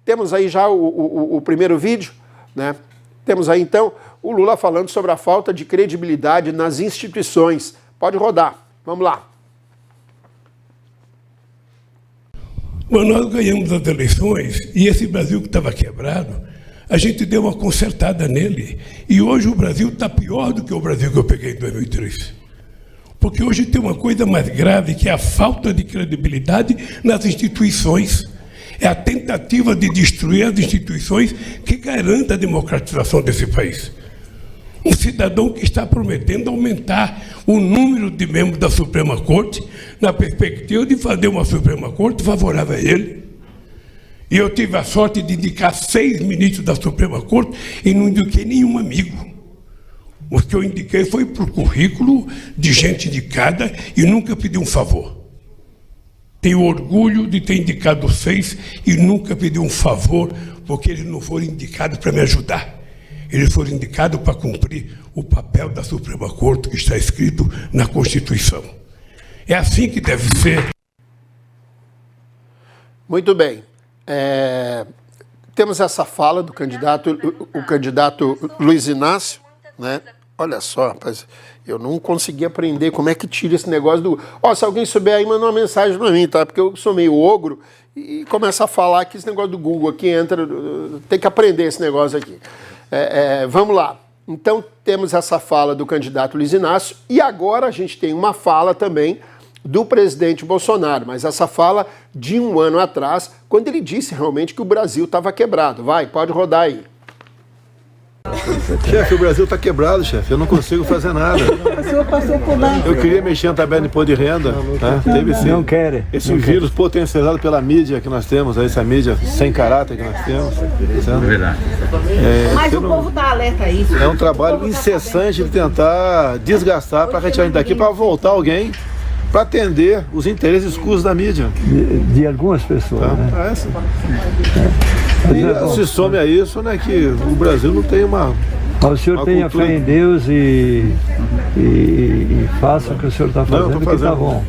temos aí já o primeiro vídeo, né? Temos aí, então, o Lula falando sobre a falta de credibilidade nas instituições. Pode rodar. Vamos lá. Mas nós ganhamos as eleições e esse Brasil que estava quebrado, a gente deu uma consertada nele. E hoje o Brasil está pior do que o Brasil que eu peguei em 2003. Porque hoje tem uma coisa mais grave, que é a falta de credibilidade nas instituições. É a tentativa de destruir as instituições que garantem a democratização desse país. Um cidadão que está prometendo aumentar o número de membros da Suprema Corte na perspectiva de fazer uma Suprema Corte favorável a ele. E eu tive a sorte de indicar 6 ministros da Suprema Corte e não indiquei nenhum amigo. O que eu indiquei foi para o currículo de gente indicada e nunca pedi um favor. Tenho orgulho de ter indicado 6 e nunca pedi um favor, porque eles não foram indicados para me ajudar. Eles foram indicados para cumprir o papel da Suprema Corte que está escrito na Constituição. É assim que deve ser. Muito bem. Temos essa fala do candidato, o candidato Luiz Inácio, né? Olha só, rapaz, eu não consegui aprender como é que tira esse negócio do... se alguém souber aí, manda uma mensagem para mim, tá? Porque eu sou meio ogro e começa a falar que esse negócio do Google aqui entra... Tem que aprender esse negócio aqui. Vamos lá. Então, temos essa fala do candidato Luiz Inácio e agora a gente tem uma fala também do presidente Bolsonaro, mas essa fala de 1 ano atrás, quando ele disse realmente que o Brasil estava quebrado. Vai, pode rodar aí. Chefe, o Brasil está quebrado, chefe. Eu não consigo fazer nada. O senhor passou por lá. Eu queria mexer na tabela de imposto de renda. Tá? Teve sim. Não quer. Esse vírus potencializado pela mídia que nós temos, essa mídia sem caráter que nós temos. É verdade. Mas o povo está alerta a isso. É um trabalho incessante de tentar desgastar para retirar daqui, para voltar alguém para atender os interesses escusos da mídia. De algumas pessoas, tá? Né? E se some a isso, né, que o Brasil não tem uma... O senhor tenha fé em Deus e faça o que o senhor está fazendo, que está bom.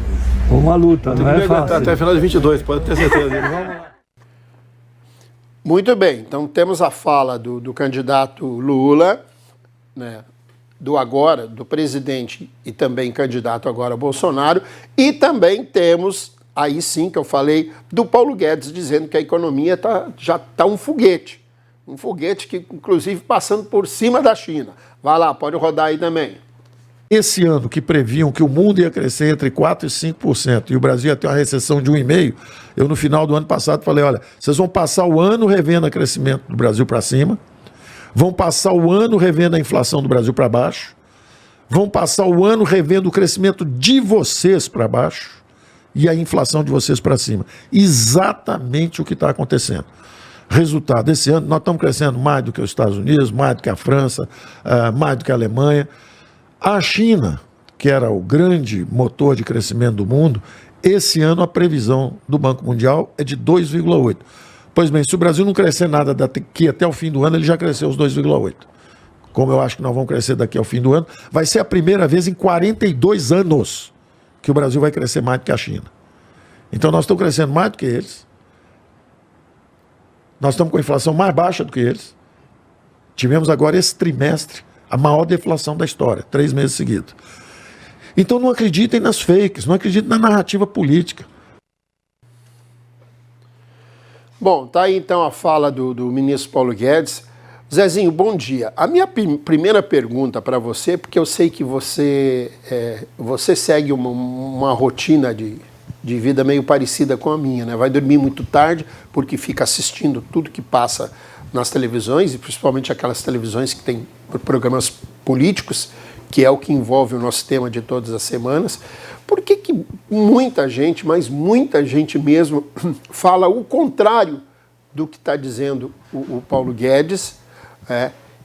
Uma luta, não é fácil. Até o final de 22, pode ter certeza. Muito bem, então temos a fala do candidato Lula, né, do presidente e também candidato agora Bolsonaro, e também temos, aí sim que eu falei, do Paulo Guedes dizendo que a economia já está um foguete que inclusive passando por cima da China. Vai lá, pode rodar aí também. Esse ano que previam que o mundo ia crescer entre 4% e 5% e o Brasil ia ter uma recessão de 1,5%, eu no final do ano passado falei, olha, vocês vão passar o ano revendo o crescimento do Brasil para cima, vão passar o ano revendo a inflação do Brasil para baixo, vão passar o ano revendo o crescimento de vocês para baixo e a inflação de vocês para cima. Exatamente o que está acontecendo. Resultado, esse ano nós estamos crescendo mais do que os Estados Unidos, mais do que a França, mais do que a Alemanha. A China, que era o grande motor de crescimento do mundo, esse ano a previsão do Banco Mundial é de 2,8%. Pois bem, se o Brasil não crescer nada daqui até o fim do ano, ele já cresceu os 2,8%. Como eu acho que nós vamos crescer daqui ao fim do ano, vai ser a primeira vez em 42 anos que o Brasil vai crescer mais do que a China. Então nós estamos crescendo mais do que eles. Nós estamos com a inflação mais baixa do que eles. Tivemos agora esse trimestre a maior deflação da história, 3 meses seguidos. Então não acreditem nas fakes, não acreditem na narrativa política. Bom, tá aí então a fala do ministro Paulo Guedes. Zezinho, bom dia. A minha primeira pergunta para você, porque eu sei que você segue uma rotina de vida meio parecida com a minha, né? Vai dormir muito tarde porque fica assistindo tudo que passa nas televisões, e principalmente aquelas televisões que têm programas políticos, que é o que envolve o nosso tema de todas as semanas. Por que muita gente, mas muita gente mesmo, fala o contrário do que está dizendo o Paulo Guedes?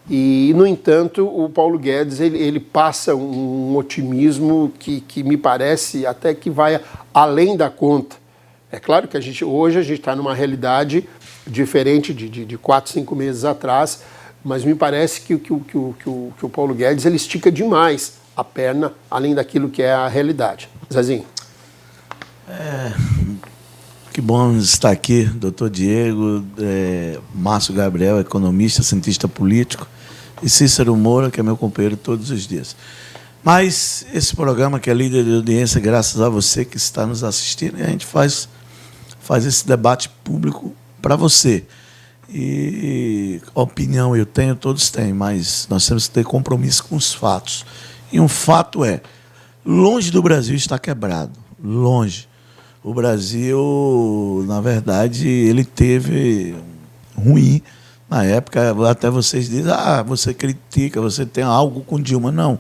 E, no entanto, o Paulo Guedes ele passa um otimismo que me parece até que vai além da conta. É claro que hoje a gente está numa realidade diferente de 4, 5 meses atrás, mas me parece que o Paulo Guedes ele estica demais a perna, além daquilo que é a realidade. Zezinho. Que bom estar aqui, doutor Diego, Márcio Gabriel, economista, cientista político, e Cícero Moura, que é meu companheiro todos os dias. Mas esse programa, que é líder de audiência, graças a você que está nos assistindo, e a gente faz esse debate público para você. E opinião eu tenho, todos têm, mas nós temos que ter compromisso com os fatos. E um fato é, longe do Brasil estar quebrado, longe. O Brasil, na verdade, ele teve ruim na época. Até vocês dizem, você critica, você tem algo com Dilma. Não.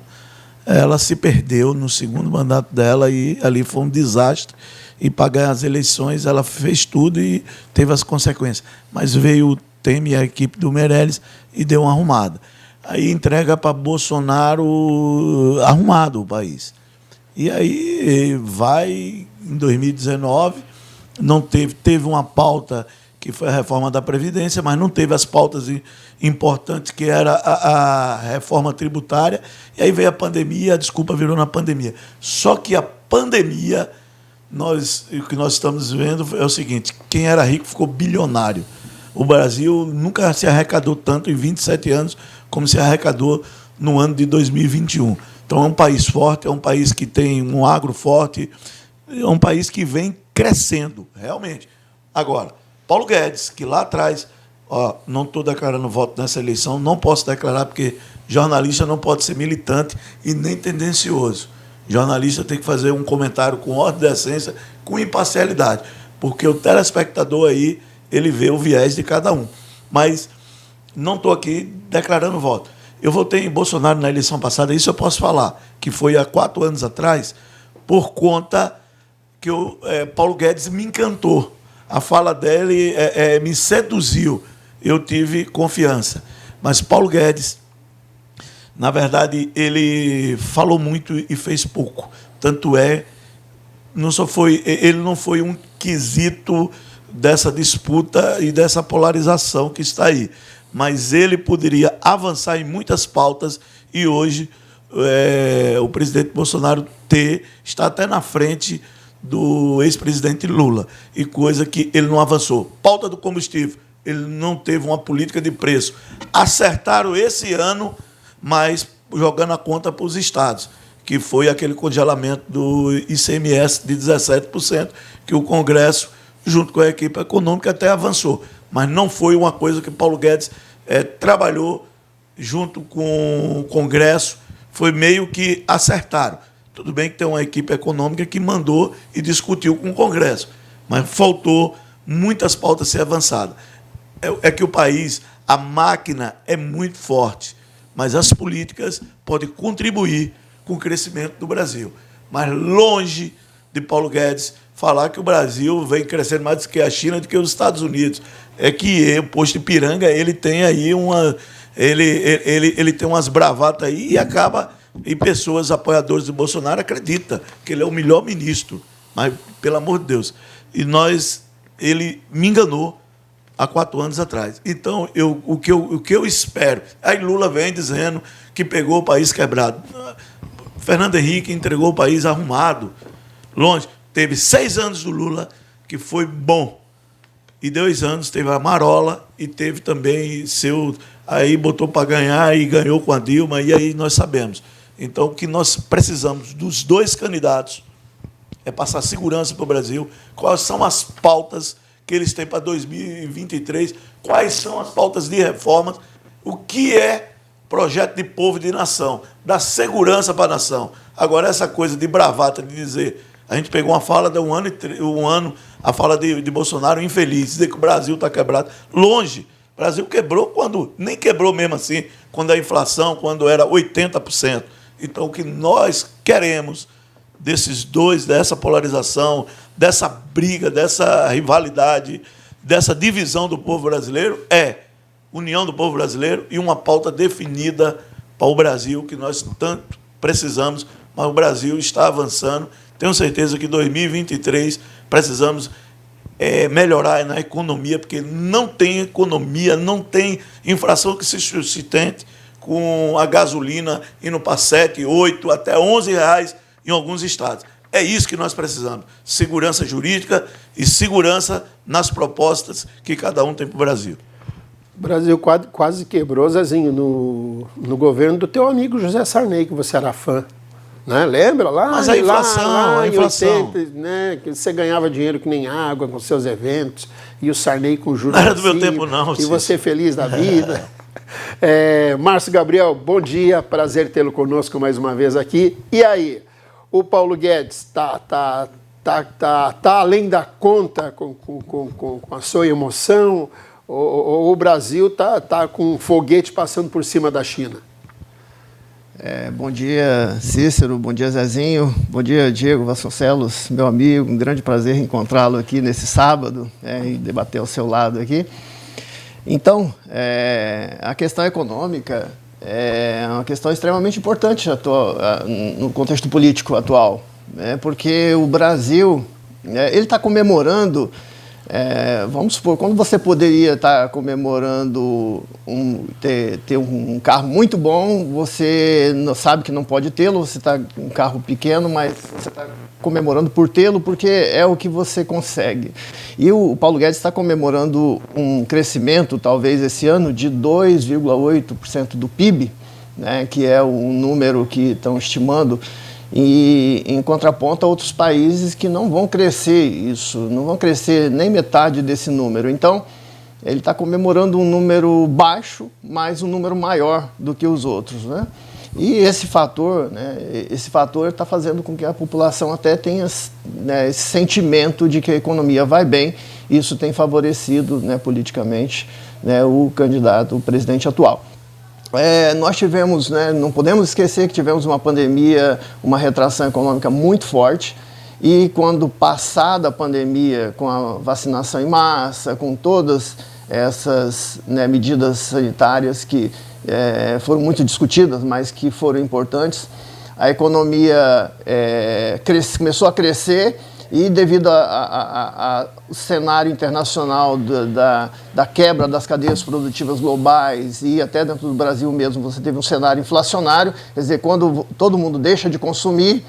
Ela se perdeu no segundo mandato dela e ali foi um desastre. E para ganhar as eleições, ela fez tudo e teve as consequências. Mas veio o Temer e a equipe do Meirelles e deu uma arrumada. Aí entrega para Bolsonaro arrumado o país. E aí vai, em 2019, não teve uma pauta que foi a reforma da Previdência, mas não teve as pautas importantes, que era a reforma tributária, e aí veio a pandemia, a desculpa virou na pandemia. Só que a pandemia, o que nós estamos vendo é o seguinte, quem era rico ficou bilionário. O Brasil nunca se arrecadou tanto em 27 anos como se arrecadou no ano de 2021. Então, é um país forte, é um país que tem um agro forte, é um país que vem crescendo, realmente. Agora, Paulo Guedes, que lá atrás, não estou declarando voto nessa eleição, não posso declarar, porque jornalista não pode ser militante e nem tendencioso. Jornalista tem que fazer um comentário com ordem e decência, com imparcialidade, porque o telespectador aí, ele vê o viés de cada um. Mas não estou aqui declarando voto. Eu votei em Bolsonaro na eleição passada, isso eu posso falar, que foi há 4 anos atrás, por conta que Paulo Guedes me encantou. A fala dele me seduziu. Eu tive confiança. Mas Paulo Guedes, na verdade, ele falou muito e fez pouco. Tanto é, ele não foi um quesito dessa disputa e dessa polarização que está aí. Mas ele poderia avançar em muitas pautas e hoje o presidente Bolsonaro está até na frente do ex-presidente Lula, e coisa que ele não avançou. Pauta do combustível, ele não teve uma política de preço. Acertaram esse ano, mas jogando a conta para os estados, que foi aquele congelamento do ICMS de 17%, que o Congresso, junto com a equipe econômica, até avançou. Mas não foi uma coisa que Paulo Guedes trabalhou junto com o Congresso, foi meio que acertaram. Tudo bem que tem uma equipe econômica que mandou e discutiu com o Congresso, mas faltou muitas pautas ser avançadas. É que o país, a máquina é muito forte, mas as políticas podem contribuir com o crescimento do Brasil. Mas longe de Paulo Guedes falar que o Brasil vem crescendo mais do que a China, do que os Estados Unidos. É que o posto Ipiranga, ele tem aí ele tem umas bravatas aí e acaba, e pessoas apoiadoras do Bolsonaro acreditam que ele é o melhor ministro. Mas, pelo amor de Deus, ele me enganou há 4 anos atrás. Então, o que eu espero... Aí Lula vem dizendo que pegou o país quebrado. Fernando Henrique entregou o país arrumado, longe. Teve 6 anos do Lula, que foi bom. E 2 anos teve a Marola e teve também aí botou para ganhar e ganhou com a Dilma, e aí nós sabemos. Então, o que nós precisamos dos 2 candidatos é passar segurança para o Brasil. Quais são as pautas que eles têm para 2023? Quais são as pautas de reformas? O que é projeto de povo e de nação? Dar segurança para a nação. Agora, essa coisa de bravata, de dizer... A gente pegou uma fala de um ano, a fala de Bolsonaro infeliz, dizer que o Brasil está quebrado. Longe. O Brasil quebrou nem quebrou mesmo assim, quando a inflação, quando era 80%. Então, o que nós queremos desses dois, dessa polarização, dessa briga, dessa rivalidade, dessa divisão do povo brasileiro, é união do povo brasileiro e uma pauta definida para o Brasil, que nós tanto precisamos, mas o Brasil está avançando. Tenho certeza que em 2023 precisamos melhorar na economia, porque não tem economia, não tem inflação que se sustente com a gasolina indo para 7, 8, até R$11 em alguns estados. É isso que nós precisamos, segurança jurídica e segurança nas propostas que cada um tem para o Brasil. O Brasil quase quebrou, Zezinho, no governo do teu amigo José Sarney, que você era fã. Né? Lembra lá? Mas a inflação, a inflação. 80, né? Que você ganhava dinheiro que nem água com seus eventos, e o Sarney com juros. Não era do meu tempo, não. E você feliz da vida. Márcio Gabriel, bom dia, prazer tê-lo conosco mais uma vez aqui. E aí, o Paulo Guedes tá além da conta com a sua emoção? Ou o Brasil tá com um foguete passando por cima da China? Bom dia, Cícero, bom dia, Zezinho, bom dia, Diego Vasconcelos, meu amigo, um grande prazer encontrá-lo aqui nesse sábado e debater ao seu lado aqui. Então, a questão econômica é uma questão extremamente importante no contexto político atual, porque o Brasil ele está comemorando. Vamos supor, quando você poderia estar comemorando ter um carro muito bom, você sabe que não pode tê-lo, você está com um carro pequeno, mas você está comemorando por tê-lo porque é o que você consegue. E o Paulo Guedes está comemorando um crescimento, talvez esse ano, de 2,8% do PIB, né, que é o número que estão estimando, e em contraponto a outros países que não vão crescer isso, não vão crescer nem metade desse número. Então, ele está comemorando um número baixo, mas um número maior do que os outros, né? E esse fator está fazendo com que a população até tenha, né, esse sentimento de que a economia vai bem. Isso tem favorecido, né, politicamente, né, o candidato, o presidente atual. Nós tivemos, né, não podemos esquecer que tivemos uma pandemia, uma retração econômica muito forte, e quando passada a pandemia, com a vacinação em massa, com todas essas, né, medidas sanitárias que foram muito discutidas, mas que foram importantes, a economia começou a crescer. E devido ao cenário internacional da quebra das cadeias produtivas globais e até dentro do Brasil mesmo, você teve um cenário inflacionário, quer dizer, quando todo mundo deixa de consumir,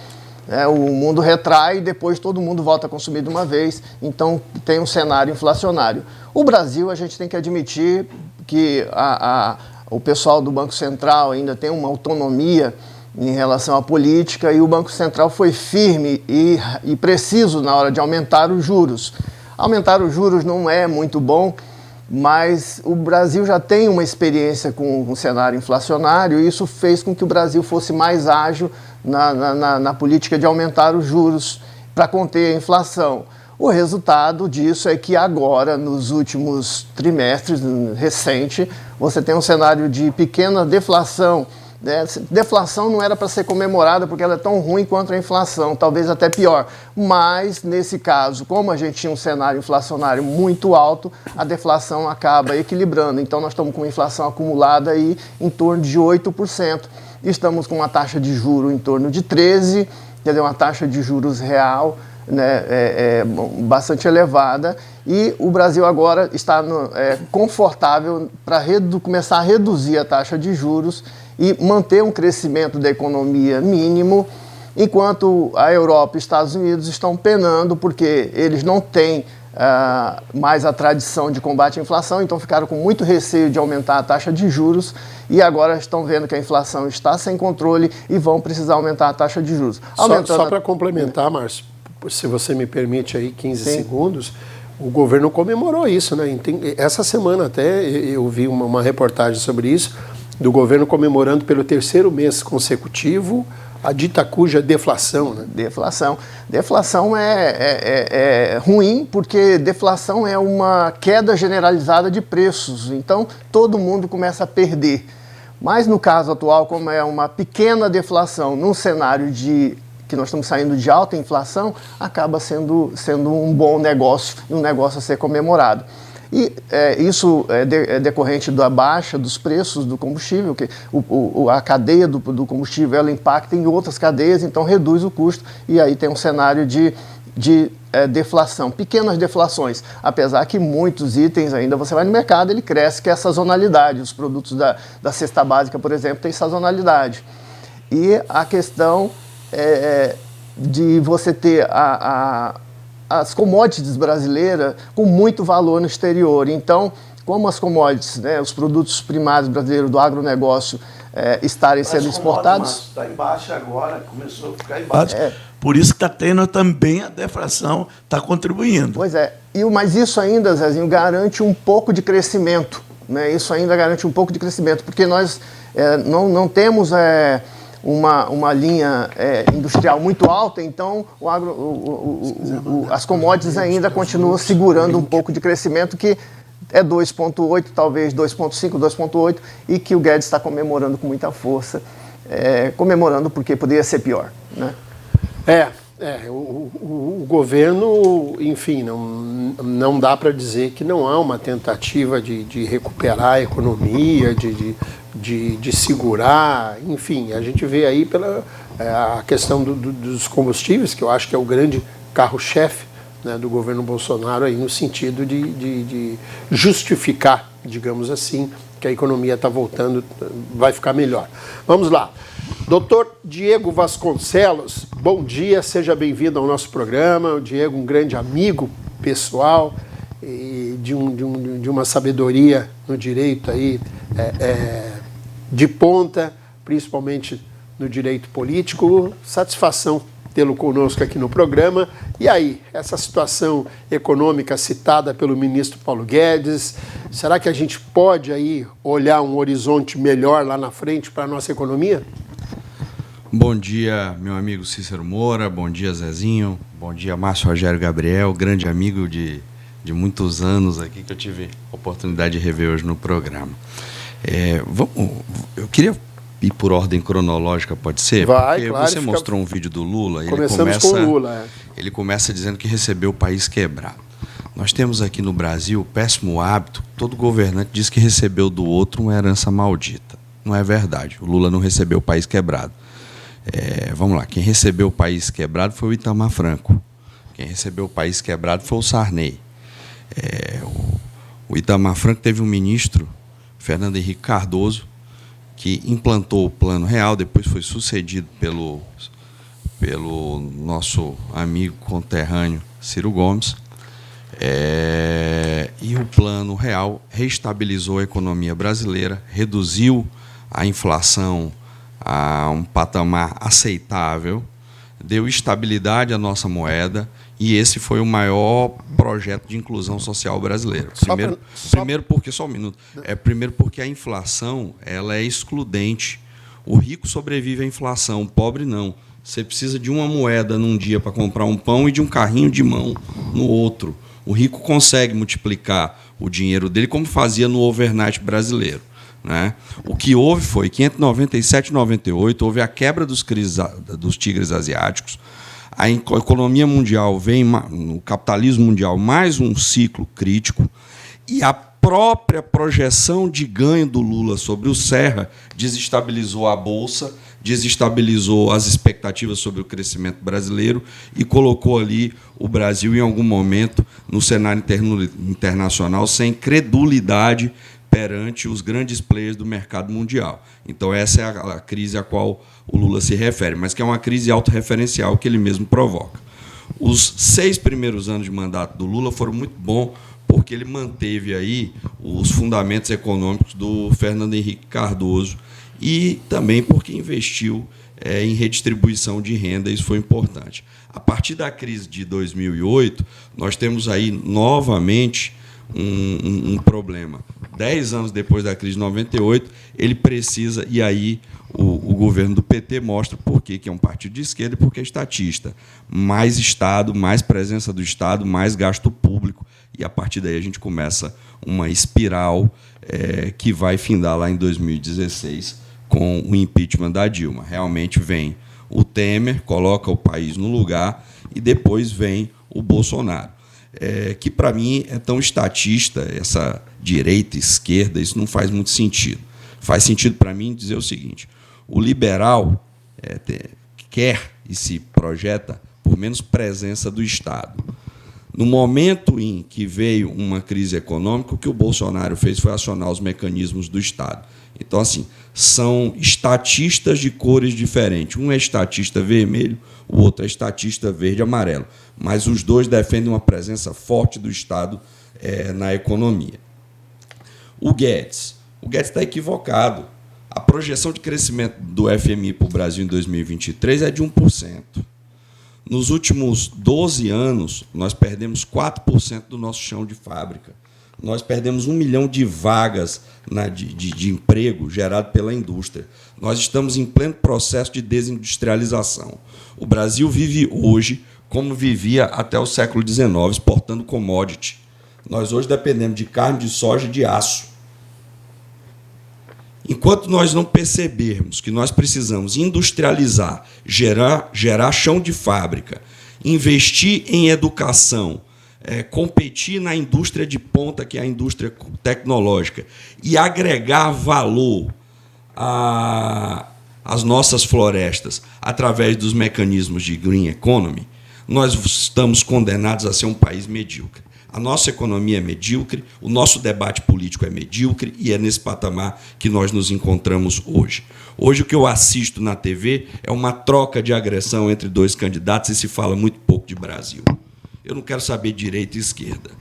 o mundo retrai e depois todo mundo volta a consumir de uma vez, então tem um cenário inflacionário. O Brasil, a gente tem que admitir que o pessoal do Banco Central ainda tem uma autonomia em relação à política, e o Banco Central foi firme e preciso na hora de aumentar os juros. Aumentar os juros não é muito bom, mas o Brasil já tem uma experiência com um cenário inflacionário, e isso fez com que o Brasil fosse mais ágil na política de aumentar os juros para conter a inflação. O resultado disso é que agora, nos últimos trimestres recente, você tem um cenário de pequena deflação. Deflação não era para ser comemorada porque ela é tão ruim quanto a inflação, talvez até pior. Mas, nesse caso, como a gente tinha um cenário inflacionário muito alto, a deflação acaba equilibrando. Então, nós estamos com uma inflação acumulada aí em torno de 8%. Estamos com uma taxa de juros em torno de 13%, quer dizer, uma taxa de juros real, né, bastante elevada. E o Brasil agora está confortável para começar a reduzir a taxa de juros e manter um crescimento da economia mínimo, enquanto a Europa e os Estados Unidos estão penando porque eles não têm mais a tradição de combate à inflação, então ficaram com muito receio de aumentar a taxa de juros e agora estão vendo que a inflação está sem controle e vão precisar aumentar a taxa de juros. Só para complementar, Márcio, se você me permite aí 15 segundos, o governo comemorou isso, né? Essa semana até eu vi uma reportagem sobre isso, do governo comemorando pelo 3º mês consecutivo a dita cuja deflação, né? Deflação. Deflação é ruim porque deflação é uma queda generalizada de preços, então todo mundo começa a perder. Mas no caso atual, como é uma pequena deflação num cenário que nós estamos saindo de alta inflação, acaba sendo um bom negócio e um negócio a ser comemorado. E isso é decorrente da baixa dos preços do combustível, que a cadeia do combustível ela impacta em outras cadeias, então reduz o custo e aí tem um cenário de deflação, pequenas deflações, apesar que muitos itens ainda você vai no mercado, ele cresce, que é a sazonalidade. Os produtos da cesta básica, por exemplo, tem sazonalidade. E a questão de você ter as commodities brasileiras com muito valor no exterior. Então, como as commodities, né, os produtos primários brasileiros do agronegócio estarem sendo exportados... Está embaixo agora, começou a ficar embaixo. Por isso que está tendo também a deflação, está contribuindo. Pois é, mas isso ainda, Zezinho, garante um pouco de crescimento. Né? Isso ainda garante um pouco de crescimento, porque nós não temos uma linha industrial muito alta, então as commodities ainda continuam segurando um pouco de crescimento, que é 2,8, talvez 2,5, 2,8, e que o Guedes está comemorando com muita força, comemorando porque poderia ser pior. Né? O governo, enfim, não dá para dizer que não há uma tentativa de recuperar a economia, de segurar, enfim, a gente vê aí pela a questão dos combustíveis, que eu acho que é o grande carro-chefe, né, do governo Bolsonaro aí, no sentido de justificar, digamos assim, que a economia está voltando, vai ficar melhor. Vamos lá. Doutor Diego Vasconcelos, bom dia, seja bem-vindo ao nosso programa. O Diego, um grande amigo pessoal e de uma sabedoria no direito aí, de ponta, principalmente no direito político. Satisfação tê-lo conosco aqui no programa. E aí, essa situação econômica citada pelo ministro Paulo Guedes, será que a gente pode aí olhar um horizonte melhor lá na frente para a nossa economia? Bom dia, meu amigo Cícero Moura, bom dia, Zezinho, bom dia, Márcio Rogério Gabriel, grande amigo de muitos anos aqui, que eu tive a oportunidade de rever hoje no programa. Eu queria ir por ordem cronológica, pode ser? Vai, porque claro, você mostrou um vídeo do Lula, ele começa dizendo que recebeu o país quebrado. Nós temos aqui no Brasil o péssimo hábito, todo governante diz que recebeu do outro uma herança maldita. Não é verdade, o Lula não recebeu o país quebrado. Vamos lá, quem recebeu o país quebrado foi o Itamar Franco. Quem recebeu o país quebrado foi o Sarney. O Itamar Franco teve um ministro, Fernando Henrique Cardoso, que implantou o Plano Real, depois foi sucedido pelo nosso amigo conterrâneo Ciro Gomes. E o Plano Real reestabilizou a economia brasileira, reduziu a inflação a um patamar aceitável, deu estabilidade à nossa moeda, e esse foi o maior projeto de inclusão social brasileiro. Primeiro porque, só um minuto, primeiro porque a inflação ela é excludente. O rico sobrevive à inflação, o pobre não. Você precisa de uma moeda num dia para comprar um pão e de um carrinho de mão no outro. O rico consegue multiplicar o dinheiro dele como fazia no overnight brasileiro. Né? O que houve foi que entre 97 e 98 houve a quebra dos tigres asiáticos, a economia mundial vem, no capitalismo mundial, mais um ciclo crítico, e a própria projeção de ganho do Lula sobre o Serra desestabilizou a Bolsa, desestabilizou as expectativas sobre o crescimento brasileiro e colocou ali o Brasil, em algum momento, no cenário internacional, sem credulidade perante os grandes players do mercado mundial. Então, essa é a crise a qual o Lula se refere, mas que é uma crise autorreferencial que ele mesmo provoca. Os 6 primeiros anos de mandato do Lula foram muito bons, porque ele manteve aí os fundamentos econômicos do Fernando Henrique Cardoso e também porque investiu em redistribuição de renda, isso foi importante. A partir da crise de 2008, nós temos aí novamente um problema. 10 anos depois da crise de 98, ele precisa, e aí o governo do PT mostra por que é um partido de esquerda e porque é estatista. Mais Estado, mais presença do Estado, mais gasto público, e a partir daí a gente começa uma espiral que vai findar lá em 2016 com o impeachment da Dilma. Realmente vem o Temer, coloca o país no lugar, e depois vem o Bolsonaro. Que, para mim, é tão estatista, essa direita, esquerda, isso não faz muito sentido. Faz sentido, para mim, dizer o seguinte: o liberal quer e se projeta por menos presença do Estado. No momento em que veio uma crise econômica, o que o Bolsonaro fez foi acionar os mecanismos do Estado. Então, assim, são estatistas de cores diferentes. Um é estatista vermelho, o outro é estatista verde e amarelo. Mas os dois defendem uma presença forte do Estado na economia. O Guedes está equivocado. A projeção de crescimento do FMI para o Brasil em 2023 é de 1%. Nos últimos 12 anos, nós perdemos 4% do nosso chão de fábrica. Nós perdemos 1 milhão de vagas de emprego gerado pela indústria. Nós estamos em pleno processo de desindustrialização. O Brasil vive hoje como vivia até o século XIX, exportando commodity. Nós hoje dependemos de carne, de soja e de aço. Enquanto nós não percebermos que nós precisamos industrializar, gerar chão de fábrica, investir em educação, competir na indústria de ponta, que é a indústria tecnológica, e agregar valor às nossas florestas através dos mecanismos de green economy, nós estamos condenados a ser um país medíocre. A nossa economia é medíocre, o nosso debate político é medíocre e é nesse patamar que nós nos encontramos hoje. Hoje, o que eu assisto na TV é uma troca de agressão entre dois candidatos e se fala muito pouco de Brasil. Eu não quero saber direita e esquerda.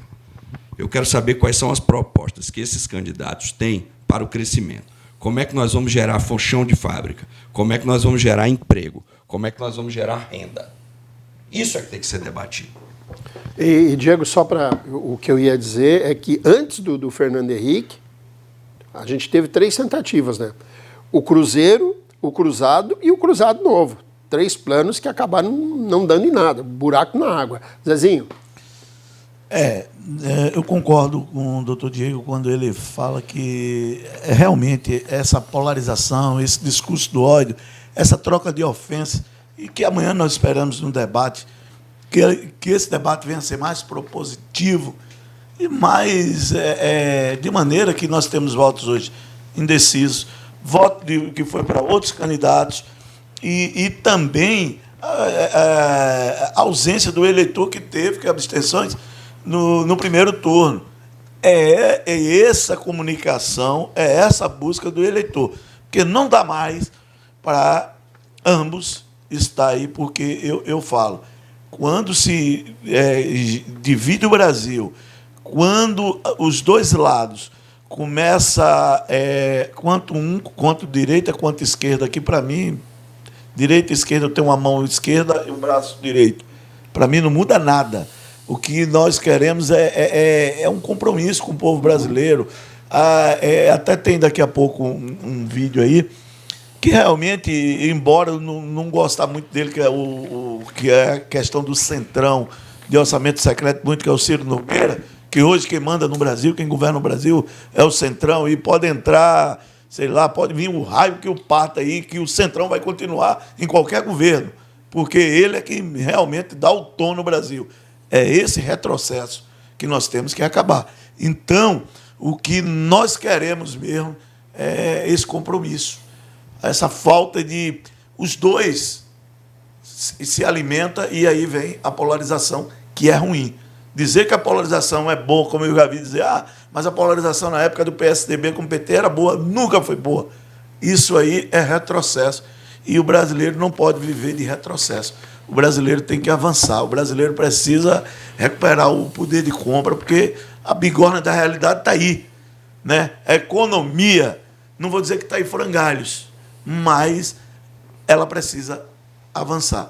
Eu quero saber quais são as propostas que esses candidatos têm para o crescimento. Como é que nós vamos gerar chão de fábrica? Como é que nós vamos gerar emprego? Como é que nós vamos gerar renda? Isso é que tem que ser debatido. E, Diego, só para o que eu ia dizer é que antes do Fernando Henrique, a gente teve 3 tentativas, né? O Cruzeiro, o Cruzado e o Cruzado Novo. 3 planos que acabaram não dando em nada, buraco na água. Zezinho? Eu concordo com o doutor Diego quando ele fala que realmente essa polarização, esse discurso do ódio, essa troca de ofensa, e que amanhã nós esperamos no debate, que esse debate venha a ser mais propositivo e mais de maneira que nós temos votos hoje indecisos, voto que foi para outros candidatos e também a ausência do eleitor que teve abstenções no primeiro turno. É essa comunicação, é essa busca do eleitor, porque não dá mais para ambos estar aí, porque eu falo, quando se divide o Brasil, quando os dois lados começa quanto direita, quanto esquerda, aqui para mim, direita e esquerda, eu tenho uma mão esquerda e um braço direito. Para mim não muda nada. O que nós queremos é um compromisso com o povo brasileiro. Até tem daqui a pouco um vídeo aí, que realmente, embora eu não gostar muito dele, que é a questão do centrão de orçamento secreto, muito que é o Ciro Nogueira, que hoje quem manda no Brasil, quem governa o Brasil é o centrão, e pode entrar, sei lá, pode vir o raio que o parta aí, que o centrão vai continuar em qualquer governo, porque ele é quem realmente dá o tom no Brasil. É esse retrocesso que nós temos que acabar. Então, o que nós queremos mesmo é esse compromisso. Essa falta de... Os dois se alimentam e aí vem a polarização, que é ruim. Dizer que a polarização é boa, como eu já vi dizer, mas a polarização na época do PSDB com o PT era boa, nunca foi boa. Isso aí é retrocesso. E o brasileiro não pode viver de retrocesso. O brasileiro tem que avançar. O brasileiro precisa recuperar o poder de compra, porque a bigorna da realidade está aí, né? A economia, não vou dizer que está em frangalhos, mas ela precisa avançar.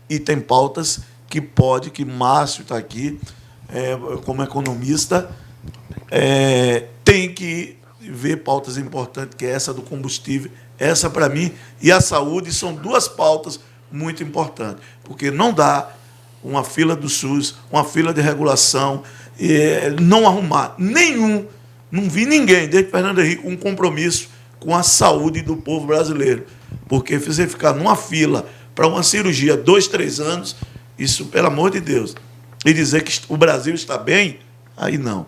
E tem pautas que Márcio está aqui, como economista, tem que ver pautas importantes, que é essa do combustível, essa para mim, e a saúde, são 2 pautas muito importantes, porque não dá uma fila do SUS, uma fila de regulação, não arrumar não vi ninguém, desde Fernando Henrique, um compromisso com a saúde do povo brasileiro. Porque se você ficar numa fila para uma cirurgia 2, 3 anos, isso, pelo amor de Deus, e dizer que o Brasil está bem, aí não.